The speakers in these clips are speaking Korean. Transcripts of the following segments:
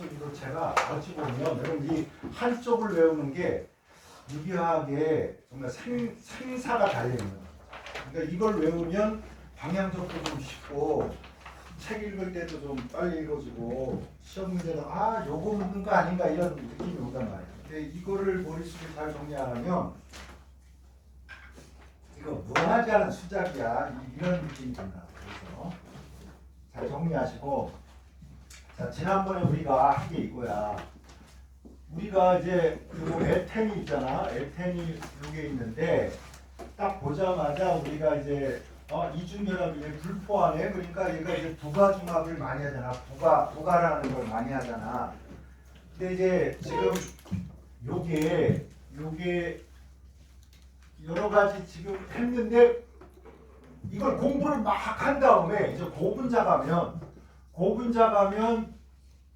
수소 유도체가 어찌 보면 여러분이 한쪽을 외우는 게 유기화학에 정말 생사가 달려있는 거예요. 그러니까 이걸 외우면 방향적도 좀 쉽고 책 읽을 때도 좀 빨리 읽어지고 시험 문제도 아 요거 묻는 거 아닌가 이런 느낌이 온단 말이에요. 근데 이거를 머릿속에 잘 정리 안 하면 이거 무한하지 않은 수작이야 이런 느낌이 든다. 그래서 잘 정리하시고 자 지난번에 우리가 한 게 이거야. 우리가 이제 그 에텐이 있잖아. 에텐이 이게 있는데 딱 보자마자 우리가 이제 이중결합이 불포화네. 그러니까 얘가 이제 부가중합을 많이 하잖아. 부가라는 걸 많이 하잖아. 근데 이제 지금 요게 여러 가지 지금 했는데 이걸 공부를 막 한 다음에 이제 고분자 가면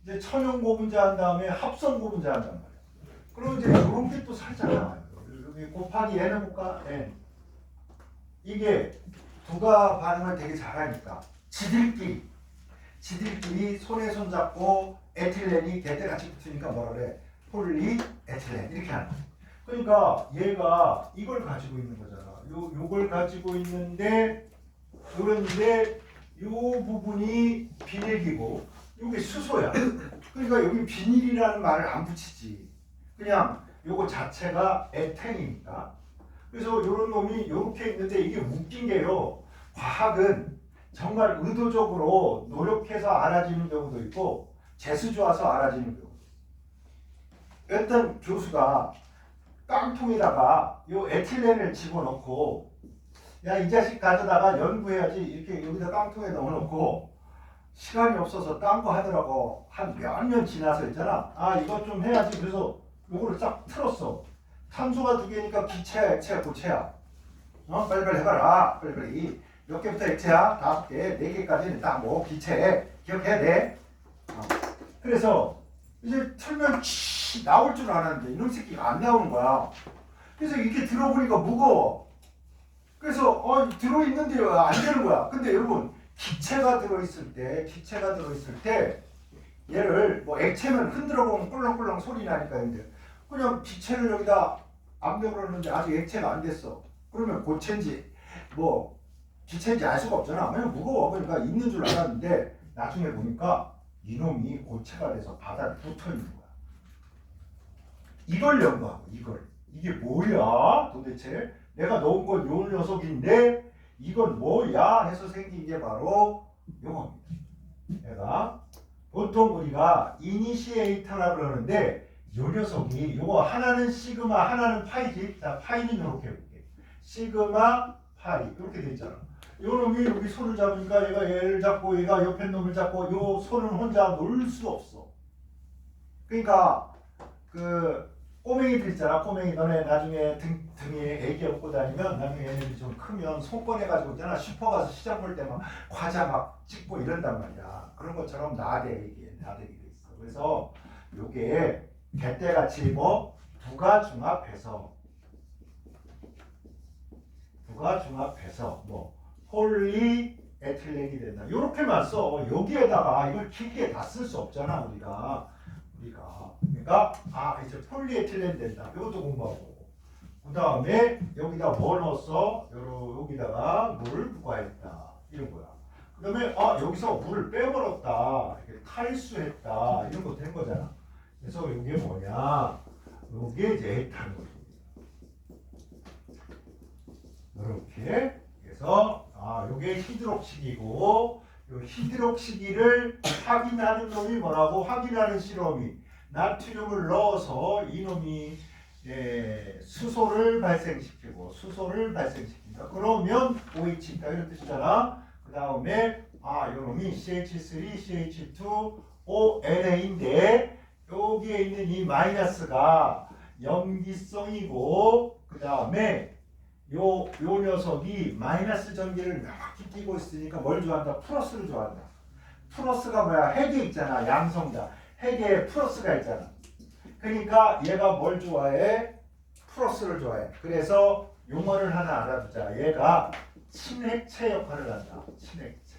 이제 천용 고분자 한 다음에 합성 고분자 한단 말이야. 그럼 이제 이런 게 또 살짝 나와요. 여기 곱하기 n 해볼까? n. 이게 부가 반응을 되게 잘하니까 지들끼리 손에 손 잡고 에틸렌이 개떼같이 붙으니까 뭐라 그래? 폴리에틸렌 이렇게 하는 거야. 그러니까 얘가 이걸 가지고 있는 거잖아. 요걸 가지고 있는데 그런데 요 부분이 비닐이고 요게 수소야. 그러니까 여기 비닐이라는 말을 안 붙이지. 그냥 요거 자체가 에텐이니까. 그래서 요런 놈이 이렇게 있는데 이게 웃긴 게요. 과학은 정말 의도적으로 노력해서 알아지는 경우도 있고 재수 좋아서 알아지는 경우도 있고. 어떤 교수가 깡통에다가 요 에틸렌을 집어넣고 야 이 자식 가져다가 연구해야지 이렇게 여기다 깡통에 넣어놓고 시간이 없어서 딴 거 하더라고. 한 몇 년 지나서 있잖아. 아 이거 좀 해야지. 그래서 요거를 싹 틀었어. 탄소가 2개니까 기체야 액체야 고체야. 빨리빨리 해봐라. 빨리빨리. 몇 개부터 액체야? 5개, 4개까지는 딱 뭐 기체 기억해야 돼. 그래서 이제 틀면 나올 줄 알았는데 이놈 새끼가 안 나오는 거야. 그래서 이렇게 들어보니까 무거워. 그래서 들어있는데 안 되는 거야. 근데 여러분 기체가 들어있을 때 얘를 뭐 액체면 흔들어 보면 꿀렁꿀렁 소리 나니까 근데 그냥 기체를 여기다 압력을 넣는데 아직 액체가 안 됐어. 그러면 고체인지 뭐 기체인지 알 수가 없잖아. 그냥 무거워. 그러니까 있는 줄 알았는데 나중에 보니까 이놈이 고체가 돼서 바닥에 붙어 있는 거야. 이걸 연구하고 이게 뭐야 도대체? 내가 넣은 건 요 녀석인데 이건 뭐야 해서 생긴 게 바로 요겁니다. 내가 보통 우리가 이니시에이터라고 그러는데 요 녀석이 요거 하나는 시그마 하나는 파이지. 자 파이는 이렇게 해볼게. 시그마 파이 이렇게 돼 있잖아. 요 놈이 여기 손을 잡으니까 얘가 얘를 잡고 얘가 옆에 놈을 잡고 요 손은 혼자 놓을 수 없어. 그러니까 그 꼬맹이들 있잖아. 꼬맹이 너네 나중에 등에 애기 업고 다니면 나중에 얘네들이 좀 크면 손 꺼내가지고 있잖아. 슈퍼 가서 시장 볼 때 막 과자 막 찍고 이런단 말이야. 그런 것처럼 나대게 돼 있어. 그래서 요게 개떼같이 뭐 부가중합해서 뭐 폴리에틸렌이 된다. 요렇게만 써. 여기에다가 이걸 길게 다 쓸 수 없잖아 우리가. 그러니까 이제 폴리에틸렌 된다. 이것도 공부하고. 그 다음에 여기다 뭐 넣었어? 여기다가 물을 부과했다. 이런 거야. 그 다음에 여기서 물을 빼버렸다. 이렇게 탈수했다. 이런 거 된 거잖아. 그래서 이게 뭐냐? 이게 이제 에탄올. 이렇게. 그래서 이게 히드록시기고 이 히드록시기를 확인하는 놈이 뭐라고? 확인하는 실험이 나트륨을 넣어서 이놈이 수소를 발생시킨다. 그러면 OH 있다 이런 뜻이잖아. 그 다음에 이놈이 CH3, CH2, ONA인데 여기에 있는 이 마이너스가 염기성이고 그 다음에 요 녀석이 마이너스 전기를 명확히 띄고 있으니까 뭘 좋아한다? 플러스를 좋아한다. 플러스가 뭐야? 핵에 있잖아. 양성자. 핵에 플러스가 있잖아. 그러니까 얘가 뭘 좋아해? 플러스를 좋아해. 그래서 용어를 하나 알아두자. 얘가 친핵체 역할을 한다. 친핵체.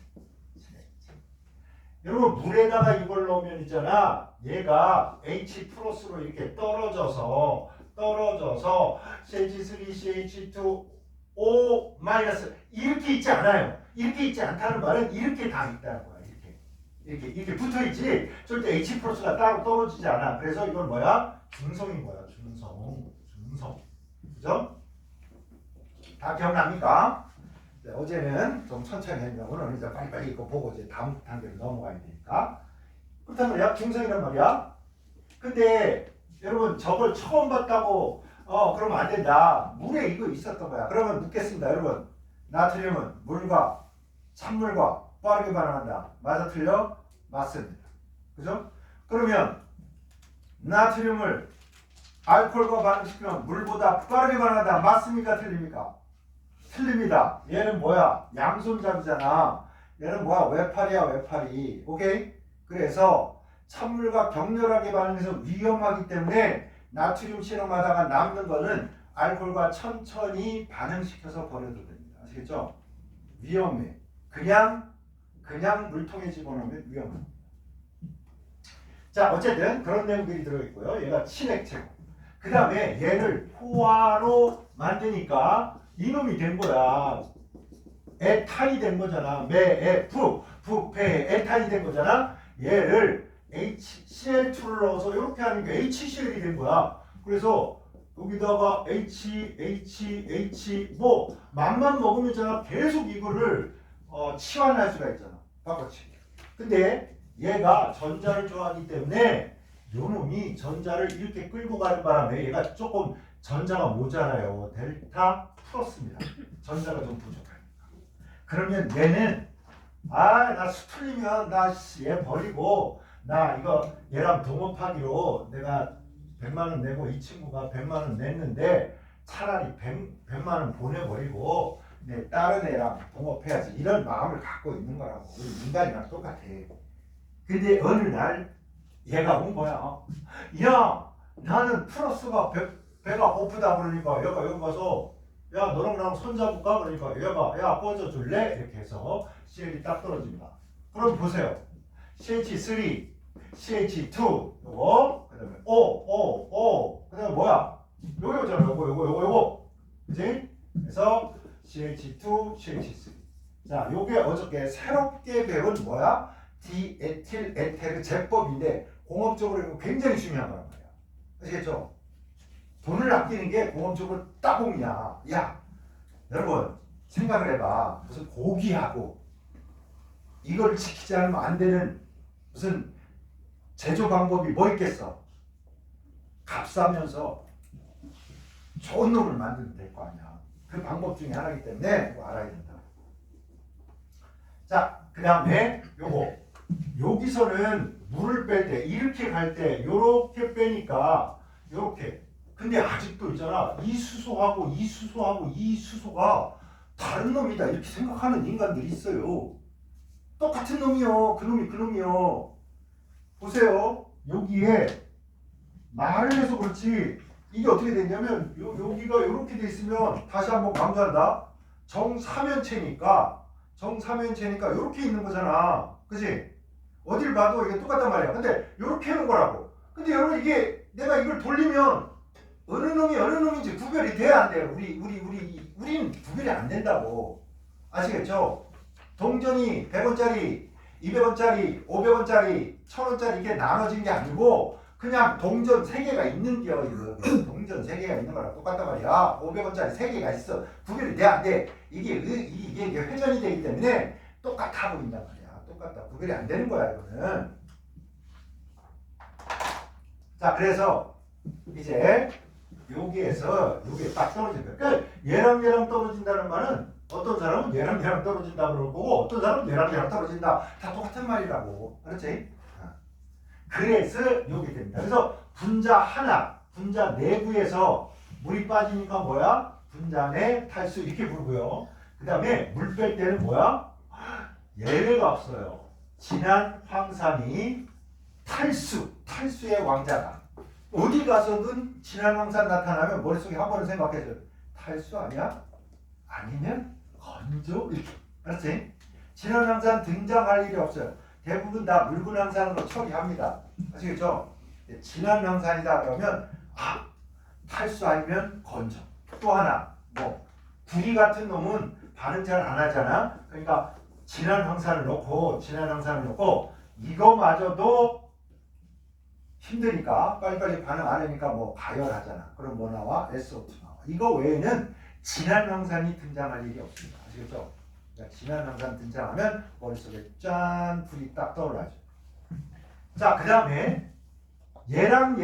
여러분 물에다가 이걸 넣으면 있잖아. 얘가 H 플러스로 이렇게 떨어져서 CH3, CH2, O 마이너스 이렇게 있지 않아요. 이렇게 있지 않다는 말은 이렇게 다 있다는 거야. 이렇게 붙어 있지. 절대 H 플러스가 따로 떨어지지 않아. 그래서 이건 뭐야? 중성인 거야. 중성. 그죠? 다 기억납니까? 네, 어제는 좀 천천히 했는데 오늘은 이제 빨리빨리 이거 보고 이제 다음 단계로 넘어가야 되니까. 그렇단 말이야. 중성이란 말이야. 근데 여러분 저걸 처음 봤다고 그러면 안 된다. 물에 이거 있었던 거야. 그러면 묻겠습니다. 여러분 나트륨은 물과 찬물과 빠르게 반응한다. 맞아 틀려? 맞습니다. 그죠? 그러면 나트륨을 알코올과 반응시키면 물보다 빠르게 반응한다. 맞습니까? 틀립니까? 틀립니다. 얘는 뭐야? 양손잡이잖아. 얘는 뭐야? 외팔이야, 외팔이. 오케이? 그래서 찬물과 격렬하게 반응해서 위험하기 때문에 나트륨 실험하다가 남는 거는 알코올과 천천히 반응시켜서 버려도 됩니다. 아시겠죠? 위험해. 그냥 물통에 집어넣으면 위험합니다. 자, 어쨌든 그런 내용들이 들어있고요. 얘가 친액체고. 그 다음에 얘를 포화로 만드니까 이놈이 된 거야. 에탄이 된 거잖아. 메에프, 부페, 에탄이 된 거잖아. 얘를 HCl2를 넣어서 이렇게 하는 게 HCl이 된 거야. 그래서 여기다가 H 뭐 맘만 먹으면 있잖아. 계속 이거를 치환할 수가 있잖아. 바꿔치기. 근데 얘가 전자를 좋아하기 때문에 요놈이 전자를 이렇게 끌고 가는 바람에 얘가 조금 전자가 모자라요. 델타 플러스입니다. 전자가 좀 부족하니까. 그러면 얘는 나 수틀리면 나 얘 버리고 나 이거 얘랑 동업하기로 내가 100만 원 내고 이 친구가 100만 원 냈는데 차라리 100만 원 보내버리고 내 다른 애랑 동업해야지 이런 마음을 갖고 있는 거라고. 우리 인간이랑 똑같아. 근데 어느 날 얘가 온 거야. 야 나는 플러스가 배가 고프다 그러니까 얘가 여기 가서 야 너랑 나랑 손잡을까? 그러니까 얘가 야 꺼져줄래? 이렇게 해서 CL이 딱 떨어집니다. 그럼 보세요. CH3, CH2 요거 그 다음에 O 그 다음에 뭐야? 요거잖아. 요거 그치? 그래서 CH2, CH3 자 요게 어저께 새롭게 배운 뭐야? 디에틸 에테르 제법인데 공업적으로 이거 굉장히 중요한 거란 말이야. 아시겠죠? 돈을 아끼는 게 공업적으로 따봉이야. 야, 여러분 생각을 해봐. 무슨 고기하고 이걸 지키지 않으면 안 되는 무슨 제조 방법이 뭐 있겠어? 값싸면서 좋은 놈을 만들면 될 거 아니야. 그 방법 중에 하나이기 때문에 그거 알아야 된다. 자, 그 다음에 요거 여기서는 물을 뺄 때 이렇게 갈 때 요렇게 빼니까 요렇게. 근데 아직도 있잖아. 이 수소하고 이 수소가 다른 놈이다 이렇게 생각하는 인간들이 있어요. 똑같은 놈이요. 그 놈이요. 보세요. 여기에 말을 해서 그렇지 이게 어떻게 됐냐면 여기가 이렇게 돼 있으면 다시 한번 강조한다. 정사면체니까 이렇게 있는 거잖아. 그치? 어딜 봐도 이게 똑같단 말이야. 근데 이렇게 하는 거라고. 근데 여러분 이게 내가 이걸 돌리면 어느 놈인지 구별이 돼야 안 돼요. 우리는 구별이 안 된다고. 아시겠죠? 동전이 100원짜리, 200원짜리, 500원짜리, 1000원짜리 이게 나눠진 게 아니고 그냥 동전 3개가 있는 게 동전 3개가 있는 거랑 똑같단 말이야. 500원짜리 3개가 있어. 구별이 돼 안 돼. 이게 회전이 되기 때문에 똑같아 보인단 말이야. 똑같다. 구별이 안 되는 거야 이거는. 자 그래서 이제 여기에서 여기에 딱 떨어진다. 그러니까 얘랑 떨어진다는 말은 어떤 사람은 얘랑 떨어진다 그럴 거고 어떤 사람은 얘랑 떨어진다. 다 똑같은 말이라고. 그렇지? 그래서 여기 됩니다. 그래서 분자 내부에서 물이 빠지니까 뭐야? 분자 내 탈수 이렇게 부르고요. 그 다음에 물 뺄 때는 뭐야? 예외가 없어요. 진한 황산이 탈수의 왕자다. 어디 가서든 진한 황산 나타나면 머릿속에 한 번은 생각해줘요. 탈수 아니야? 아니면 건조? 이렇게. 그렇지? 진한 황산 등장할 일이 없어요. 대부분 다 묽은 항산으로 처리합니다. 아시겠죠? 진한 항산이다 그러면 탈수 아니면 건조. 또 하나 뭐 구리 같은 놈은 반응 잘 안 하잖아. 그러니까 진한 항산을 넣고 이거마저도 힘드니까 빨리빨리 반응 안 하니까 뭐 가열하잖아. 그럼 뭐 나와? SO2 나와. 이거 외에는 진한 항산이 등장할 일이 없습니다. 아시겠죠? 그러니까 진한 항산 등장하면 머릿속에 짠 불이 딱 떠올라죠. 자, 그 다음에 얘랑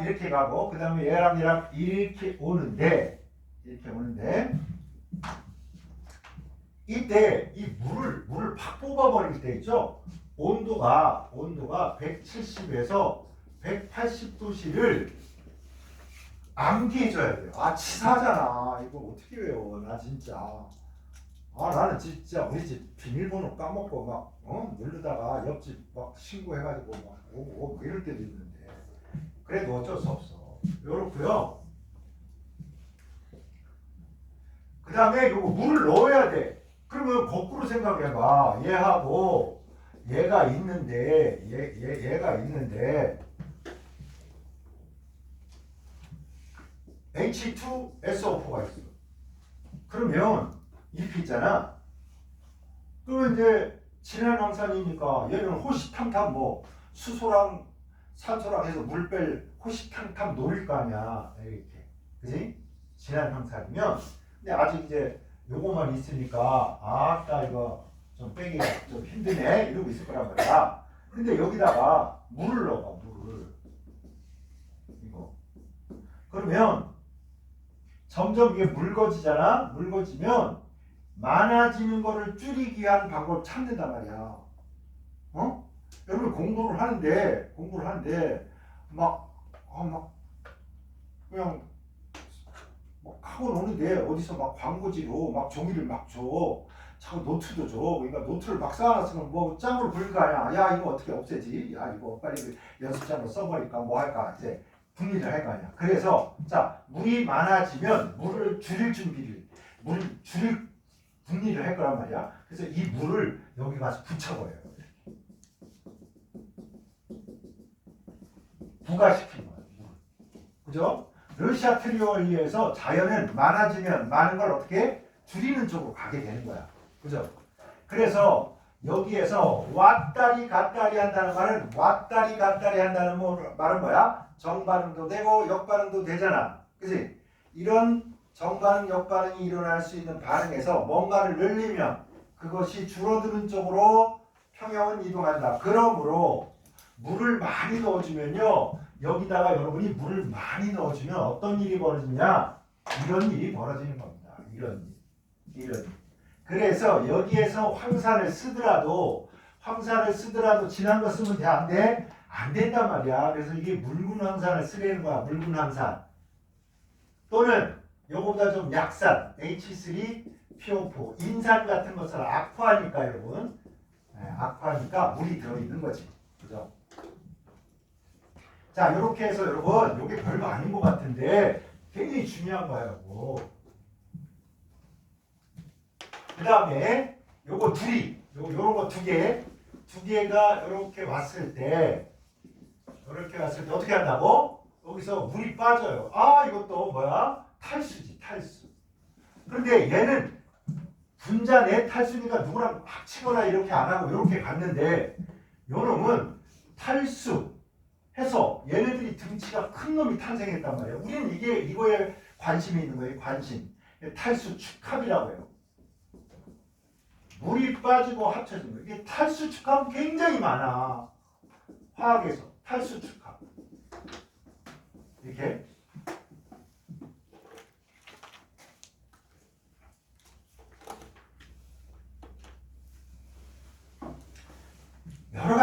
이렇게 가고 그 다음에 얘랑 이렇게 오는데 이때 이 물을 팍 뽑아버릴 때 있죠. 온도가 170에서 180도씨를 암기해줘야 돼요. 치사하잖아. 이거 어떻게 외워? 나 진짜. 나는 진짜 우리 집 비밀번호 까먹고 막 누르다가 옆집 막 신고해가지고 막 오고 뭐 이럴 때도 있는데 그래도 어쩔 수 없어. 요렇고요. 그 다음에 요거 물을 넣어야 돼. 그러면 거꾸로 생각해봐. 얘하고 얘가 있는데 얘가 있는데 H2SO4가 있어. 그러면 이렇게 있잖아. 그러면 이제 진한 황산이니까 얘는 호시탐탐 뭐 수소랑 산소랑 해서 물 뺄 호시탐탐 노릴 거 아니야. 이렇게. 그지? 진한 황산이면 근데 아직 이제 요거만 있으니까 아따 이거 좀 빼기가 좀 힘드네 이러고 있을 거란 말이야. 근데 여기다가 물을 넣어봐. 물을 이거 그러면 점점 이게 묽어지잖아. 묽어지면 많아지는 거를 줄이기 위한 방법을 찾는단 말이야. 여러분 공부를 하는데 막 그냥 막 하고 노는데 어디서 막 광고지로 막 종이를 막 줘. 자꾸 노트도 줘. 그러니까 노트를 막 쌓아놨으면 뭐 짱으로 부릴 거 아니야. 야 이거 어떻게 없애지? 야 이거 빨리 연습장으로 써버릴까 뭐 할까 이제 분리를 할 거 아니야. 그래서 자 물이 많아지면 물을 줄일 준비를 분리를 할 거란 말이야. 그래서 이 물을 여기 가서 붙여버려요. 부가시킨 거야. 그죠? 르샤 트리오리에서 자연은 많아지면 많은 걸 어떻게 줄이는 쪽으로 가게 되는 거야. 그죠? 그래서 여기에서 왔다리 갔다리 한다는 말은 말은 뭐야? 정반응도 되고 역반응도 되잖아. 그치? 이런 정반응, 역반응이 일어날 수 있는 반응에서 뭔가를 늘리면 그것이 줄어드는 쪽으로 평형은 이동한다. 그러므로 물을 많이 넣어주면요. 여기다가 여러분이 물을 많이 넣어주면 어떤 일이 벌어지냐? 이런 일이 벌어지는 겁니다. 이런 일. 그래서 여기에서 황산을 쓰더라도 진한 거 쓰면 돼? 안 돼? 안 된단 말이야. 그래서 이게 묽은 황산을 쓰려는 거야. 묽은 황산. 또는 요거보다 좀 약산 H3PO4 인산 같은 것을 악화하니까 여러분 악화하니까 물이 들어있는 거지. 그죠? 자 이렇게 해서 여러분 요게 별거 아닌 것 같은데 굉장히 중요한 거예요. 그 다음에 요거 요런 거 두 개가 이렇게 왔을 때 어떻게 한다고? 여기서 물이 빠져요. 이것도 뭐야? 탈수지, 탈수. 그런데 얘는 분자 내 탈수니까 누구랑 합치거나 이렇게 안 하고 이렇게 갔는데 요 놈은 탈수 해서 얘네들이 등치가 큰 놈이 탄생했단 말이에요. 우리는 이거에 관심이 있는 거예요. 관심. 탈수 축합이라고 해요. 물이 빠지고 합쳐진 거예요. 이게 탈수 축합은 굉장히 많아. 화학에서 탈수 축합. 이렇게. 여러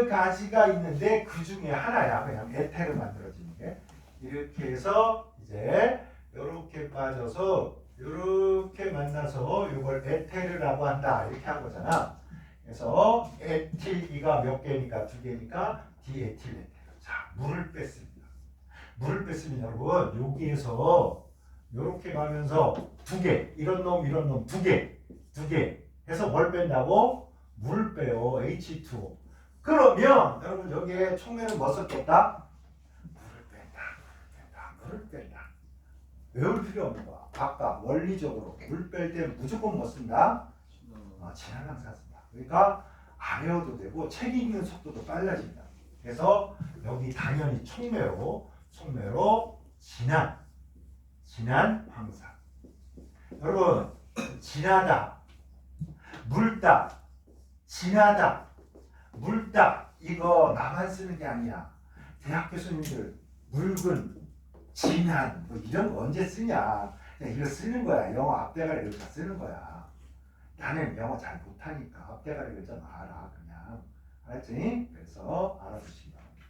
가지가 있는데 그 중에 하나야. 그냥 에테르 만들어지는 게. 이렇게 해서 이제 이렇게 빠져서 이렇게 만나서 이걸 에테르라고 한다. 이렇게 한 거잖아. 그래서 에틸이가 몇 개니까 두 개니까 디에틸 에테르. 자, 물을 뺐습니다. 물을 뺐으면 여러분 여기에서 이렇게 가면서 두 개, 이런 놈 두 개 해서 뭘 뺀다고? 물 빼요. H2O. 그러면 여러분 여기에 촉매는 뭐 썼겠다? 물을 뺀다. 외울 필요 없는 거야. 아까 원리적으로 물 뺄 때 무조건 뭐 쓴다? 진한 항상 쓴다. 그러니까 안 외워도 되고 책 읽는 속도도 빨라진다. 그래서 여기 당연히 촉매로 진한 황산. 여러분 진하다, 묽다, 진하다, 묽다 이거 나만 쓰는 게 아니야. 대학 교수님들 묽은, 진한 뭐 이런 거 언제 쓰냐? 그냥 이거 쓰는 거야. 영어 앞대가리 글자 쓰는 거야. 나는 영어 잘 못하니까 앞대가리 글자 알아 그냥. 알았지? 그래서 알아두시기 바랍니다.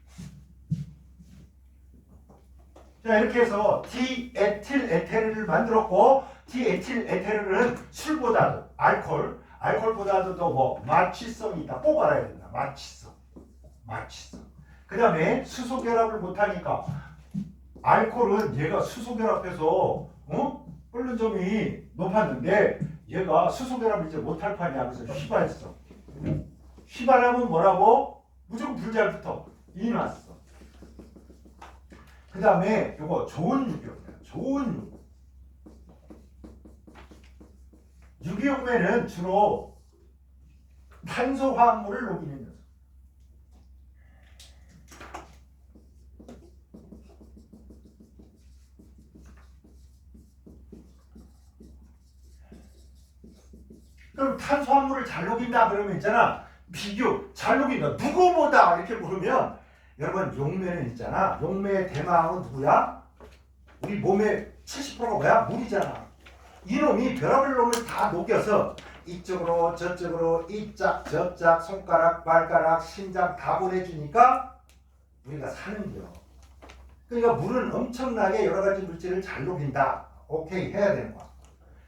자 이렇게 해서 디에틸 에테르를 만들었고 디에틸 에테르는 술보다도 알코올보다도 더 뭐 마취성이 있다. 꼭 알아야 된다. 마취성. 그 다음에 수소결합을 못하니까 알코올은 얘가 수소결합해서 끓는 점이 높았는데 얘가 수소결합을 이제 못할 판이야. 그래서 휘발성. 휘발하면 뭐라고? 무조건 불 잘 붙어. 이 나왔어. 그 다음에 요거 좋은 유기용매야. 좋은 유기용매는 주로 탄소화합물을 녹이는 녀석. 그럼 탄소화물을 잘 녹인다 그러면 있잖아. 비교 잘 녹인다. 누구보다 이렇게 물으면 여러분 용매는 있잖아. 용매의 대마왕은 누구야? 우리 몸의 70%가 뭐야? 물이잖아. 이놈이 별의별 놈을 다 녹여서 이쪽으로 저쪽으로 이짝 저짝 손가락 발가락 심장 다 보내주니까 우리가 사는 거야. 그러니까 물은 엄청나게 여러 가지 물질을 잘 녹인다. 오케이 해야 되는 거야.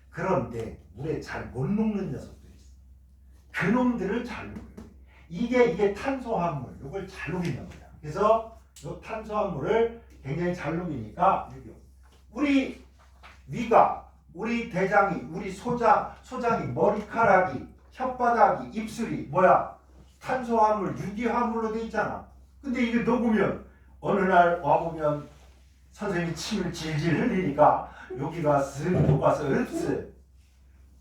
그런데 물에 잘 못 녹는 녀석들이 있어. 그놈들을 잘 녹여요. 이게 탄소화합물. 이걸 잘 녹인단 말이야. 그래서 이 탄소화물을 굉장히 잘 녹이니까 우리 위가, 우리 대장이, 우리 소장이, 머리카락이, 혓바닥이, 입술이 뭐야? 탄소화물, 유기화물로 돼 있잖아. 근데 이게 녹으면 어느 날 와보면 선생님이 침을 질질 흘리니까 여기가 쓱 녹아서 없어.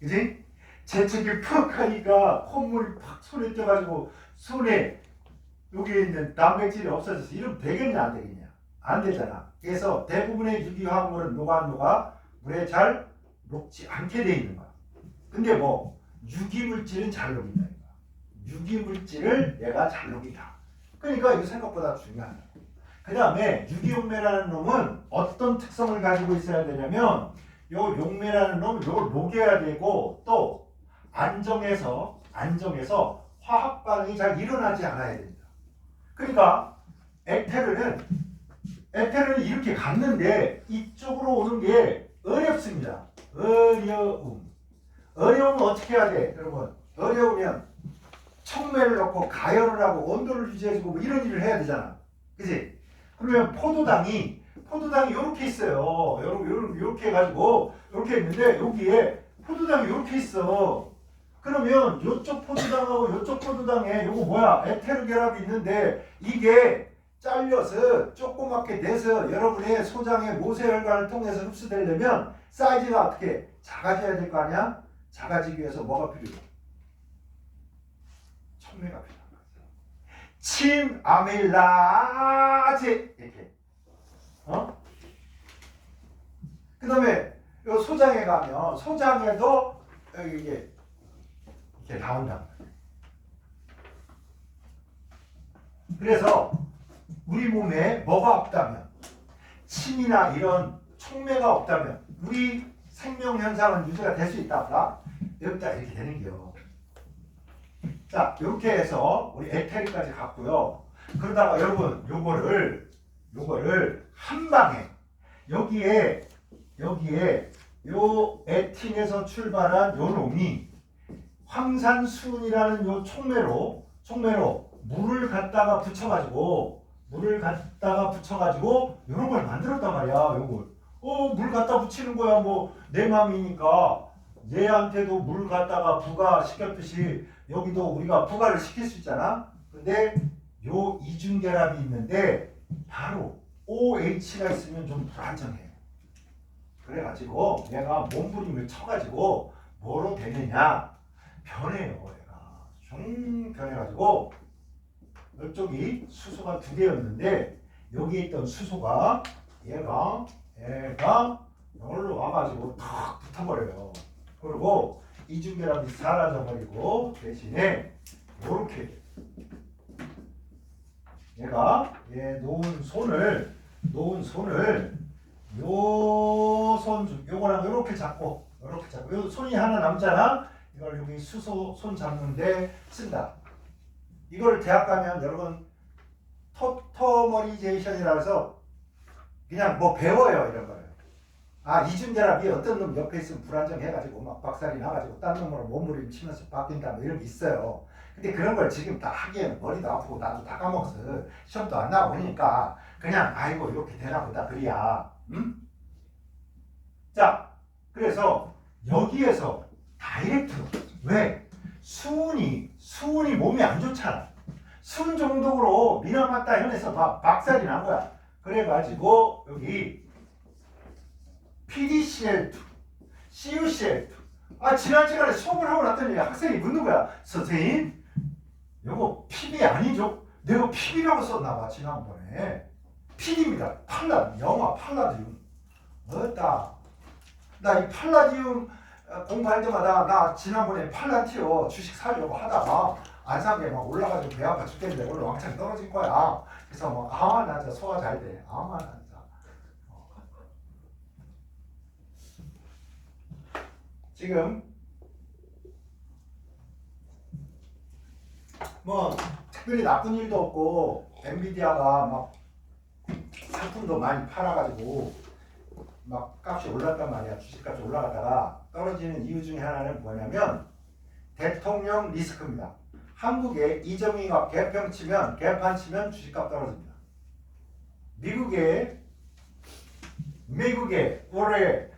그지? 재채기 푹 하니까 콧물이 팍 손에 껴가지고 손에 여기에 있는 단백질이 없어져서 이러면 되겠냐 안 되겠냐? 안 되잖아. 그래서 대부분의 유기화합물은 녹아 물에 잘 녹지 않게 돼 있는 거야. 근데 뭐 유기물질은 잘 녹인다 이거야. 유기물질을 얘가 잘 녹이다. 그러니까 이거 생각보다 중요하다. 그 다음에 유기용매라는 놈은 어떤 특성을 가지고 있어야 되냐면 요 용매라는 놈은 요걸 녹여야 되고 또 안정해서 화학 반응이 잘 일어나지 않아야 된다. 그러니까 에테르는 이렇게 갔는데 이쪽으로 오는 게 어렵습니다. 어려우면 어떻게 해야 돼? 여러분 어려우면 촉매를 넣고 가열을 하고 온도를 유지해주고 뭐 이런 일을 해야 되잖아. 그치? 그러면 포도당이 이렇게 있어요. 이렇게 해가지고 이렇게 있는데 여기에 포도당이 이렇게 있어. 그러면 이쪽 포도당하고 이쪽 포도당에 요거 뭐야? 에테르 결합이 있는데 이게 잘려서 조그맣게 돼서 여러분의 소장의 모세혈관을 통해서 흡수되려면 사이즈가 어떻게 작아져야 될 거 아니야? 작아지기 위해서 뭐가 필요해? 촉매가 필요한 거죠. 친아밀라제 이렇게. 그 다음에 요 소장에 가면 소장에도 여기 이게 이렇게 나온단 말이에요. 그래서 우리 몸에 뭐가 없다면 침이나 이런 촉매가 없다면 우리 생명 현상은 유지가 될 수 있다 없다? 여기다 이렇게 되는 거요. 자 이렇게 해서 우리 에테르까지 갔고요. 그러다가 여러분 요거를 한 방에 여기에 요 에틴에서 출발한 요 놈이 황산수은이라는 요 촉매로 물을 갖다가 붙여가지고 요런 걸 만들었단 말이야. 요걸 물 갖다 붙이는 거야. 뭐 내 맘이니까 얘한테도 물 갖다가 부가시켰듯이 여기도 우리가 부가를 시킬 수 있잖아. 근데 요 이중결합이 있는데 바로 OH가 있으면 좀 불안정해. 그래가지고 얘가 몸부림을 쳐가지고 뭐로 되느냐? 변해요. 얘가 좀 변해가지고 이쪽이 수소가 두 개였는데 여기에 있던 수소가 얘가 여기로 와가지고 탁 붙어버려요. 그리고 이중결합이 사라져버리고 대신에 이렇게 얘가 놓은 손을 요거랑 이렇게 잡고 요 손이 하나 남잖아. 이걸 여기 수소 손 잡는데 쓴다. 이걸 대학 가면 여러분 토머리제이션이라 해서 그냥 뭐 배워요. 이런 거를. 아, 이중결합이 어떤 놈 옆에 있으면 불안정해가지고 막 박살이 나가지고 딴 놈으로 몸부림 치면서 바뀐다 뭐 이런 게 있어요. 근데 그런 걸 지금 다 하기에는 머리도 아프고 나도 다 까먹었어. 시험도 안 나오니까 그냥 아이고 이렇게 되나 보다 그래야. 응? 자, 그래서 여기에서 다이렉트로 왜? 수은이 몸에 안 좋잖아. 순 정도로 미나마타 현에서 박살이 난 거야. 그래가지고 여기 PDCl2, CuCl2. 아, 지난 시간에 수업을 하고 났더니 학생이 묻는 거야. 선생님, 이거 PB 아니죠? 내가 PB라고 썼나봐 지난번에. PD입니다. 영화 팔라디움. 어따. 나 이 팔라디움 공부할 때마다 나 지난번에 팔라티오 주식 사려고 하다가 안 산 게 막 올라가지고 배 아파 죽겠는데 오늘 왕창 떨어진 거야. 그래서 뭐 나 진짜 소화 잘 돼. 나 진짜. 지금 뭐 특별히 나쁜 일도 없고 엔비디아가 막 상품도 많이 팔아가지고 막 값이 올랐단 말이야. 주식값이 올라갔다가 떨어지는 이유 중에 하나는 뭐냐면 대통령 리스크입니다. 한국에 이정희가 개판 치면 주식값 떨어집니다. 미국에 올해